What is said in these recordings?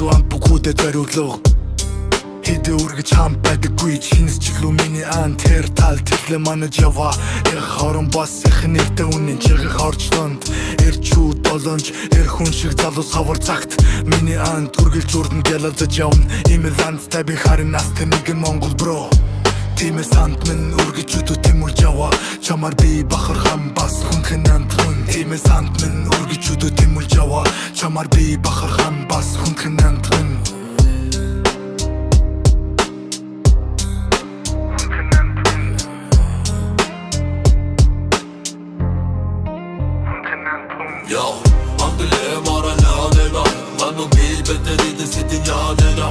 зуан бүгүүдэд зориулга Хэдэ үргэж хам байдаггүй чинс чиглүү миний ан тэр тал тэглэ манаж ява хорон бас их нэртэй үнэн чиргэх орчлонд чүү долонж хүн шиг залуус хавар цагт миний ан түргэлж урдан гялалзаж явна имэл ландтай би харин настай нэгэн монгол бро Тиймээс ханд минь үргэж өдөө тэмүүлж яваа чамаар би бахархан бас хүнхэн амтрын Тиймээс ханд минь үргэж өдөө тэмүүлж яваа чамаар би бахархан бас хүнхэн амтрын Yo, Angle mara yanera Manu bil beteri de sitin yanera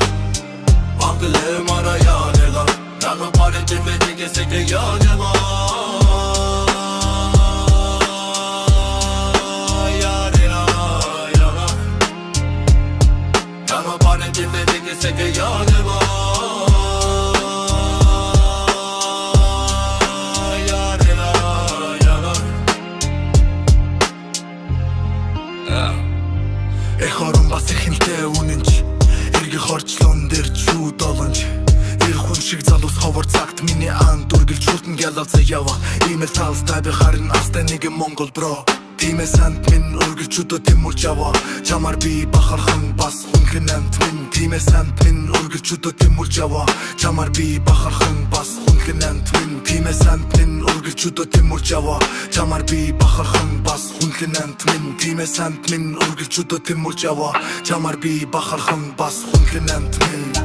Angle mara yanera Nano pare cimedi kesek de yanera Yanera, yanera Nano pare cimedi kesek de yanera Хорон бас ихэнтэй үнэнч Эргэх орчлон дээр чүү долонж хүн шиг залуус ховор цагт миний ан дүргэлж хүртэн гялалзаа ява Имэл талстай би харин астай нэгэн монгол бро Тиймээс ханд минь үргэлж өдөө тэмүүлж яваа чамаар би бахархан бас хүнхэн амт минь Тиймээс ханд минь үргэлж өдөө тэмүүлж яваа чамаар би бахархан бас хүнхэн амт минь Тиймээс ханд минь үргэлж өдөө тэмүүлж яваа чамаар би бахархан бас хүнхэн амт минь Тиймээс ханд минь үргэлж өдөө тэмүүлж яваа чамаар би бахархан бас хүнхэн амт минь